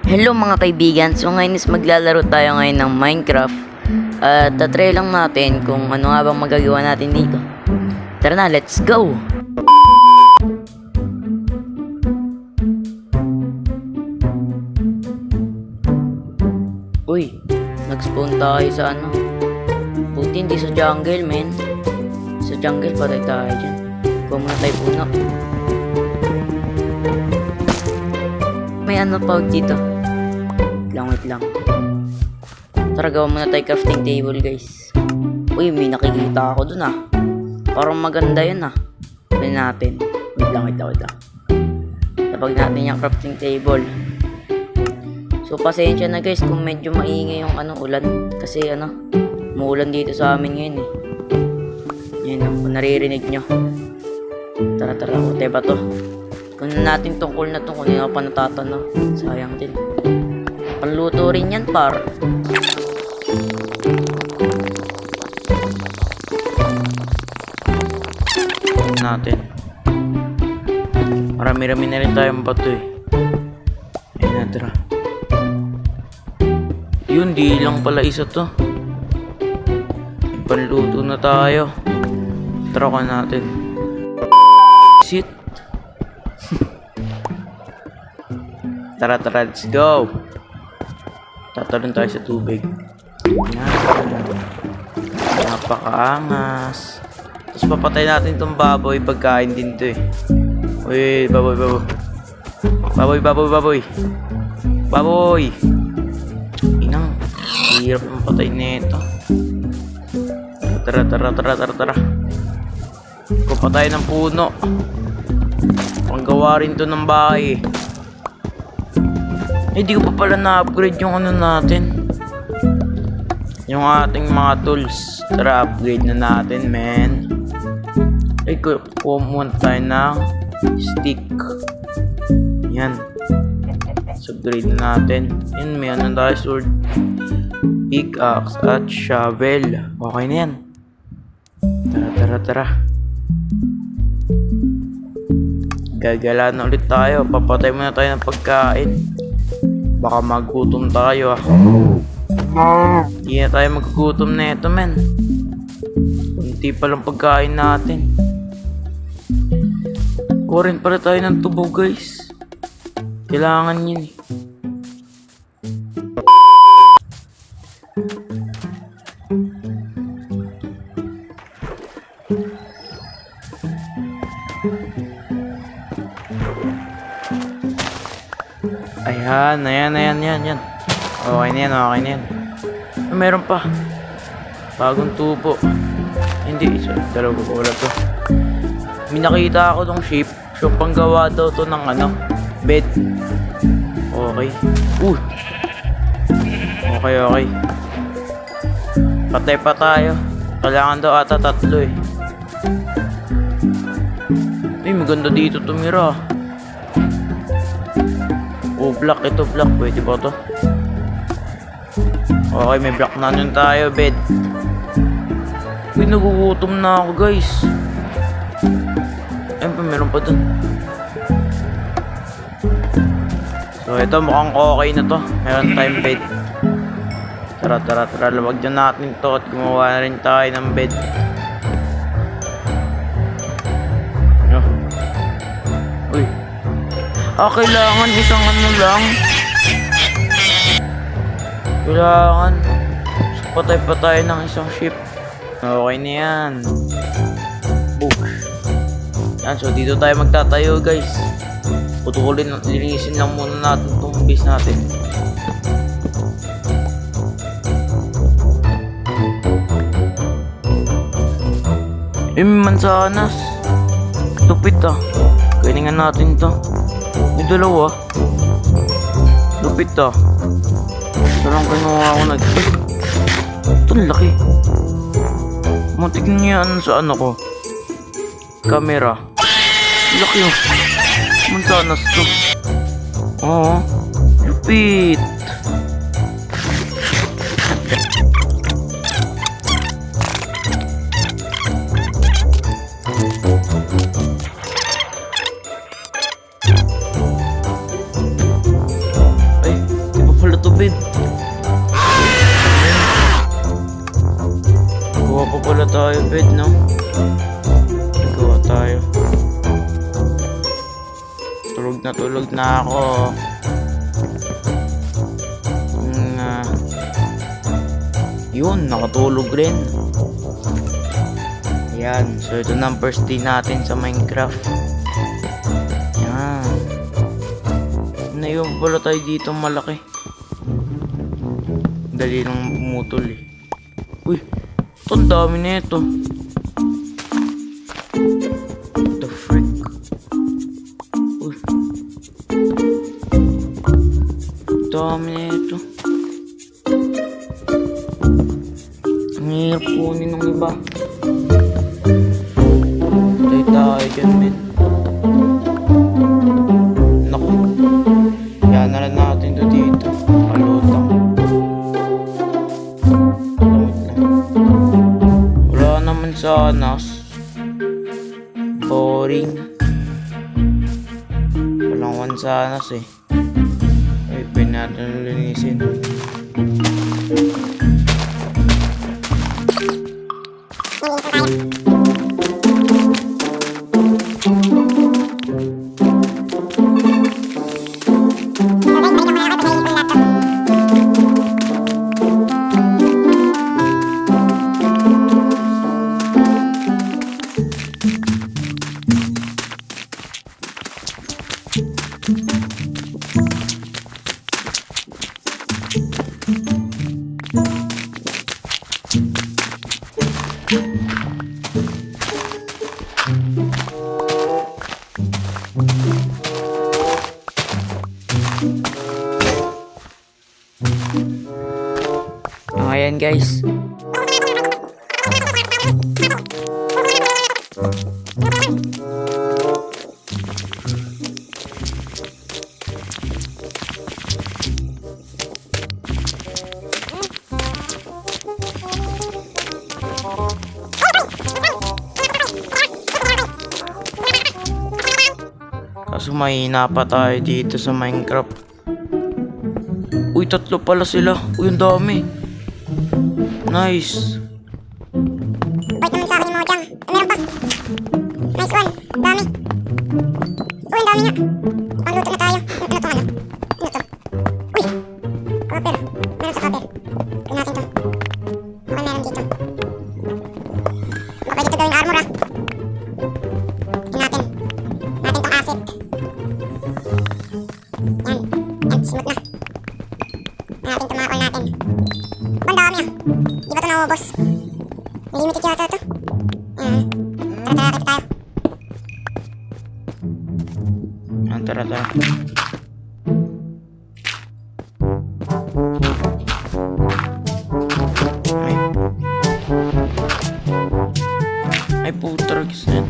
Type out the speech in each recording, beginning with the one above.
Hello mga kaibigan, so ngayon is maglalaro tayo ngayon ng Minecraft. At tatry lang natin kung ano nga bang magagawa natin dito. Tara na, let's go! Uy, nag-spawn tayo sa ano. Buti hindi sa jungle, men. Sa jungle patay tayo dyan. Kuha muna tayo puno. May ano pa dito. Wait lang. Tara, gawa muna tayo crafting table, guys. Uy, may nakikita ako dun ah. Parang maganda yun ah. Pwede natin. Wait lang. Tapag natin yung crafting table. So, pasensya na guys kung medyo maingay yung ulan. Kasi muulan dito sa amin ngayon eh. Yan kung naririnig nyo. Tara, kote ba to? Kung natin tungkol na to, kung hindi pa natatanaw. Sayang din. Panluto rin yan, par. Natin. Marami-rami na rin tayong bato eh. Ayun na, tara. Yun, di lang pala isa to. Panluto na tayo. Tara ka natin. Sit. Tara, let's go. Tatalon tayo sa tubig. Napakaangas. Tapos papatay natin itong baboy. Pagkain din to eh. Uy, baboy. Baboy. Inang, hirap ng patay nito. Tara. Kupatay ng puno. Panggawa rin to ng bahay. Hindi ko pa pala na-upgrade yung natin. Yung ating mga tools. Tara, upgrade na natin, men. Ay, kuha muna tayo ng stick. Yan. So, upgrade na natin. Yan, may tayo sword. Pickaxe at shovel. Okay na yan. Tara. Gagala na ulit tayo. Papatay muna tayo ng pagkain. Baka magutom tayo ah. Hindi na tayo magugutom na ito, men. Kunti pa lang pagkain natin. Kuha rin pala tayo ng tubo, guys. Kailangan yun eh. Ayan. Okay na yan. Meron pa. Bagong tubo. Hindi, isa. Dalawa ko wala to. May nakita ako tong shape. So, panggawa daw to ng bed. Okay. Okay. Patay pa tayo. Kailangan daw ata 3 eh. Ay, maganda dito tumira. Block. Pwede ba to? Okay, may block na nun tayo, bed. Uy, nagugutom na ako, guys. Ayun pa, meron pa dun. So, ito mukhang okay na to. Meron tayong bed. Tara. Lawagyan natin to at gumawa na rin tayo ng bed. Uy. Kailangan isang lang. Kailangan. Patay pa tayo ng isang ship. Okay na yan. Yan, so dito tayo magtatayo, guys. Linisin lang muna natin itong base natin. May mansanas. Lupit ah. Kailangan natin to. May dalawa. Lupit ah. Sarang kinuha ako ito laki. Matignan niya sa ko. Camera. Laki oh. Mansanas to. Oo. Lupit. pala to, Ben. Gawa pa pala tayo, Ben, no? Gawa tayo. Tulog na ako. Yun, nakatulog rin. Yan, so ito na ang first day natin sa Minecraft. Yan. Naiwan pala tayo dito malaki. Dali lang pumutol eh. Uy, ito ang dami na ito. What the frick? Uy. Dami na ito. Ang hirap kunin ng iba. Tayo dyan, men. Naku. Yan na lang natin to dito. Kalutang. Lamot lang. Wala naman sana. Boring. Walang wansanas eh. Ay, pwede natin linisin. Ayan guys. Kaso mahina pa tayo dito sa Minecraft. Uy, 3 pala sila. Uy, ang dami. Nice. Wait naman sa akin yung mga dyan. Meron pa. Nice one. Dami. Uy, ang dami nga. Pangluto na tayo. Ano to, ano? Ano to? Uy. Copper. Meron sa copper. Tignan natin to. Okay, meron dito. Baka pwede ito gawing armor ah. Tignan natin. Natin tong asset. Yan. Yan, smooth na. Natin itong mga call natin. Ang dami ah. Di ba ito naubos? Limited yata ito. Tara, kita tayo. Tara. Ay putar kasi.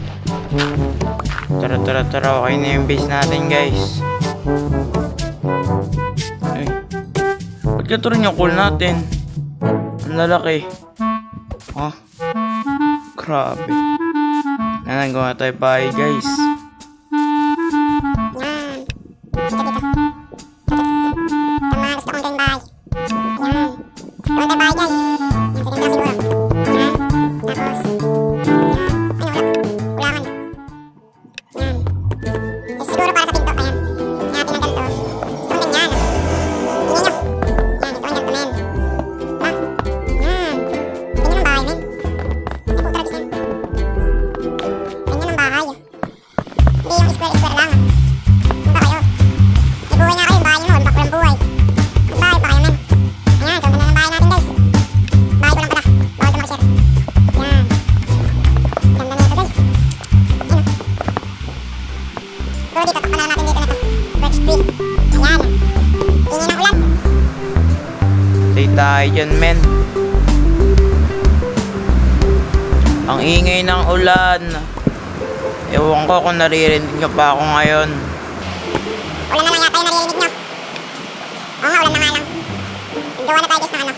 Tara. Okay na yung base natin guys. Ay. Ba't ka rin yung call natin? Ang lalaki. Oh. Grabe. Nanagawa tayo bahay guys. Yan. Dito. Tama, gusto kong gawing bahay. Yan. Gawin tayo bahay guys. Yan, sige lang siguro. Yan. Tapos. Yan. Ay, wala. Ulangan. Yan. Eh, siguro para sa pinto. Ayan. Yan natin ang ganito. Gusto kong ganyan. Tingin nyo. Yan, gusto kong ganito men. Diba? Yan. Ganyan ang bahay men. Ay, putra gusto yan. Ganyan ang bahay. Hindi yung square lang. Ano ba kayo? May buhay nga kayo, bahay mo, walang buhay. May bahay pa kayo, men. Ayan, so ganda ng bahay natin, guys. Bahay ko lang pala, bawal ka mag-share. Ayan. Ganda na ito, guys. Ayan. Pero dito, takpan na natin dito na ito. Birch tree. Ayan. Ingin ng ulan. Stay tayo dyan men. Ang ingay ng ulan. Ewan ko kung naririnig nyo pa ako ngayon. Ulan na lang yata yung naririnig nyo. Oo nga, ulan na nga lang. Gawa na tayo guys ng ano.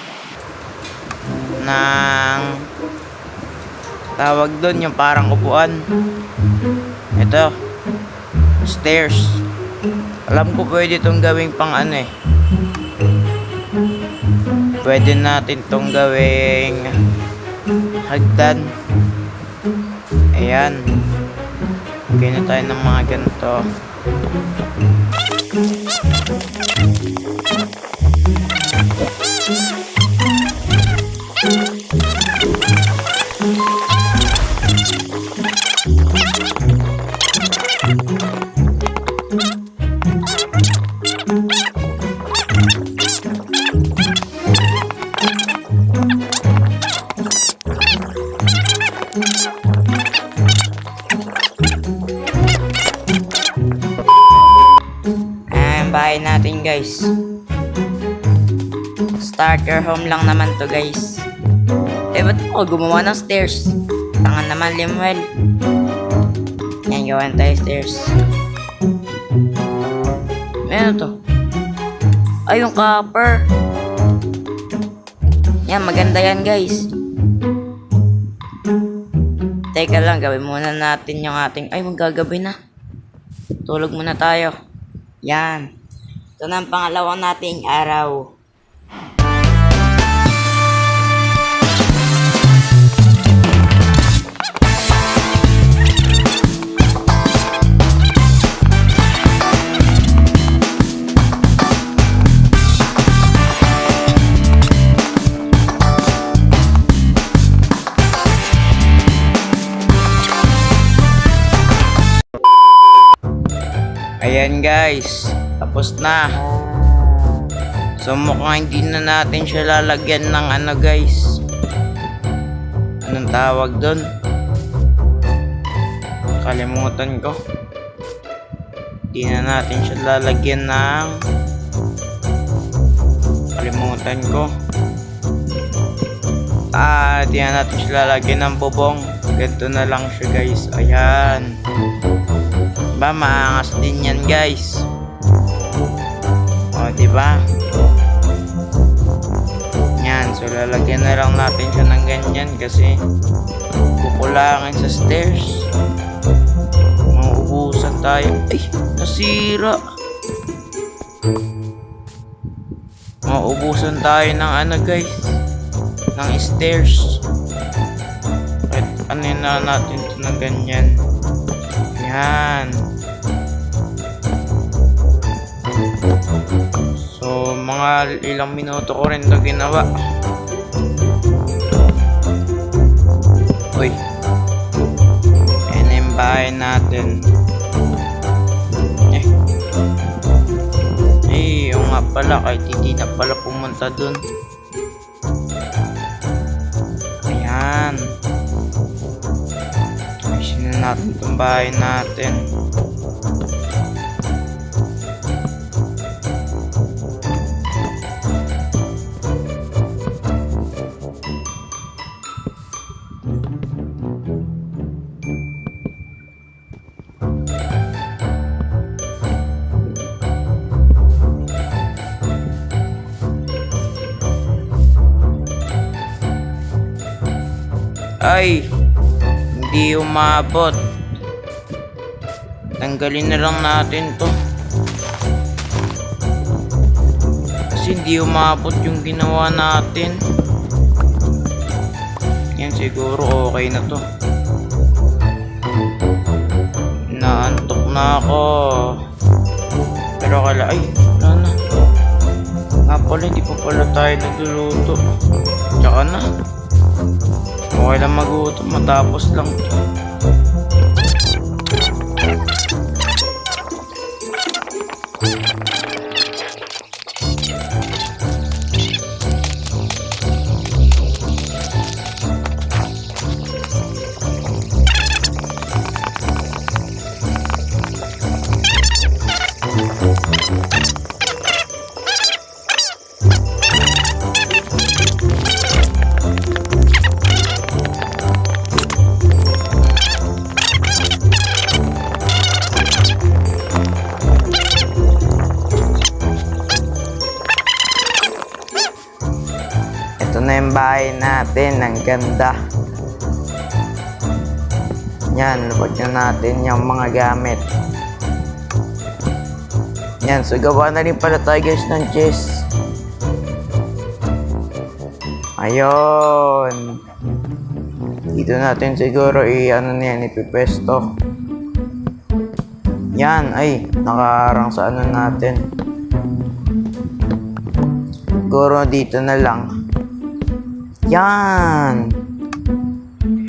Nang tawag doon yung parang upuan. Ito. Stairs. Alam ko pwede itong gawing pang ano eh. pwede natin tong gawing hagdan. Ayan. Okay na tayo ng mga ganito. Ang bahay natin guys. Starter home lang naman to guys. Ba't ako gumawa ng stairs? Tangan naman Limuel. Yan, gawan tayo stairs. Ano to? Ay, yung copper. Yan, maganda yan guys. Teka lang, gawin muna natin yung ating... Ay, magagabi na. Tulog muna tayo. Yan. Ito na ang pangalawang nating araw. Ayan guys, tapos na. So mukhang hindi na natin siya lalagyan ng ano guys. Anong tawag doon? Kalimutan ko. Hindi na natin siya lalagyan ng... Kalimutan ko. Hindi na natin siya lalagyan ng bubong. Ganito na lang siya guys. Ayan. Diba, maangas din yan guys. O, diba? Yan, so lalagyan na lang natin siya ng ganyan kasi kukulangin sa stairs. Mauubusan tayo. Ay, nasira. Mauubusan tayo ng ano guys, ng stairs. At ano na natin ito ng ganyan. Yan. So, mga ilang minuto ko rin ito ginawa. Uy. Yan yung bahay natin. Yung nga pala, kahit hindi na pala pumunta dun. Ayan. Ayusin na natin itong bahay natin. Ay, hindi umabot. Tanggalin na lang natin to. Kasi hindi umabot yung ginawa natin. Yan, siguro okay na to. Naantok na ako. Pero kala, ay, wala na. Nga pala, hindi pa pala tayo nagluluto. Tsaka na. Okay lang magutom, matapos lang to. Ito na yung bahay natin. Ang ganda. Yan, lubag na natin yung mga gamit. Yan, so gawa na rin pala tayo guys ng chest. Ayun. Dito natin siguro ano na yan, ipipesto. Yan, ay, nakaharang sa ano natin. Siguro dito na lang. Yan.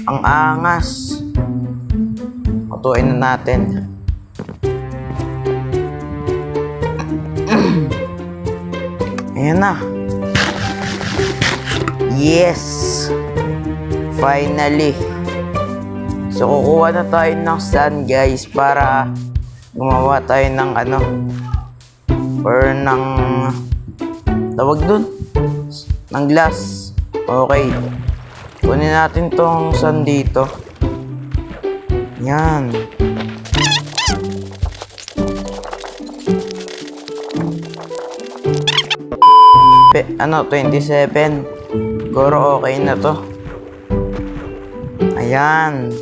Ang angas. Patuin na natin. Ayan na. Yes! Finally! So, kukuha na tayo ng sand, guys, para gumawa tayo ng ano, or ng tawag dun, ng glass. Okay. Kunin natin tong sand dito. Yan. Ano, 27. Siguro okay na to. Ayan.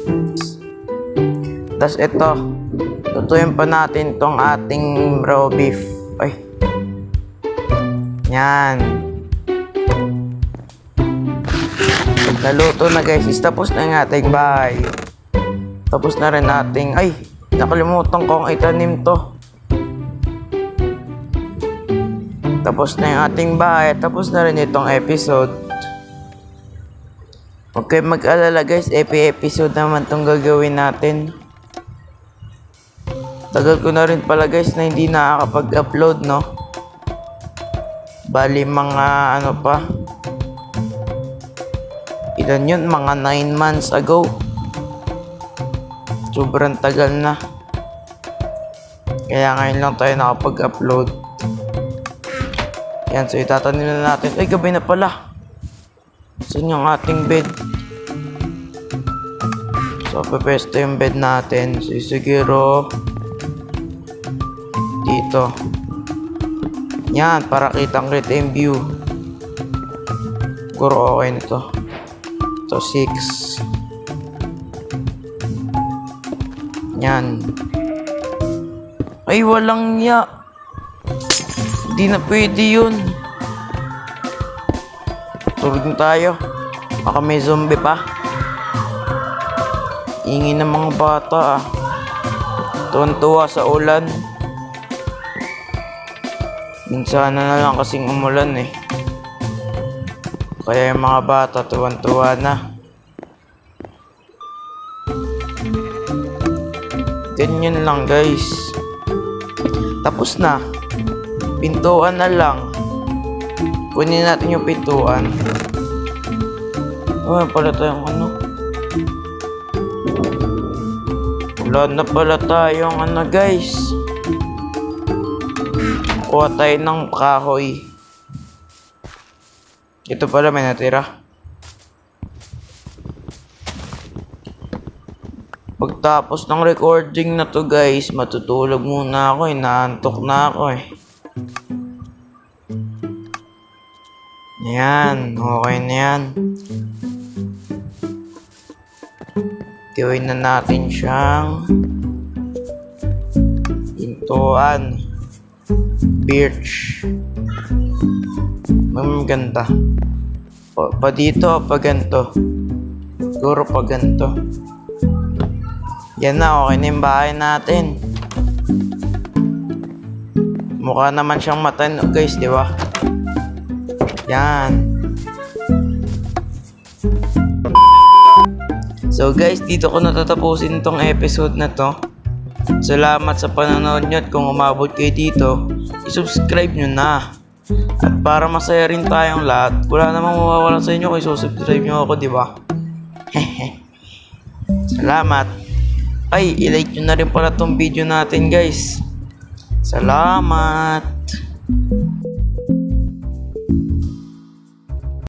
Tapos ito, lutuin pa natin tong ating raw beef. Ay. Yan. Naluto na guys. Tapos na yung ating bahay. Tapos na rin ating... Ay, nakalimutan kong itanim to. Tapos na yung ating bahay. Tapos na rin itong episode. Huwag kayong mag-alala guys. Episode naman itong gagawin natin. Tagal ko na rin pala guys na hindi nakakapag-upload, no? Bali mga ano pa. Ilan yun? Mga 9 months ago. Sobrang tagal na. Kaya ngayon lang tayo nakapag-upload. Yan, so itatanim na natin. Ay, gabi na pala. Saan yung ating bed? So, pepesto yung bed natin. So, siguro dito. Yan, para kitang-kita yung view. Siguro okay na to. So, 6. Yan. Ay, walang ya. Hindi na pwede yun. Tulog na tayo. Baka may zombie pa. Ingin ng mga bata ah. Tuwan-tuwa sa ulan. Minsan na lang kasing umulan eh. Kaya yung mga bata tuwan-tuwa na. Ganyan lang guys. Tapos na. Pintuan na lang. Kunin natin yung pintuan. Oh, pala tayong ano. Wala na pala tayong ano guys. Kuha tayo ng kahoy. Ito pala may natira. Pagtapos ng recording na to guys, matutulog muna ako eh. Naantok na ako eh. Yan, okay na yan. Gawin na natin siyang pintuan. Birch. Maganda. Pa dito, pa ganito. Siguro pa ganito. Yan na, okay na yung bahay natin. Mukha naman siyang matano guys, di ba? Yan. So guys, dito ko natatapusin itong episode na to. Salamat sa panonood nyo at kung umabot kayo dito, i-subscribe nyo na. At para masaya rin tayong lahat, wala namang mawawalan sa inyo kung i-subscribe nyo ako, di ba? Salamat. Ay, i-like nyo na rin pala tong video natin guys. Salamat.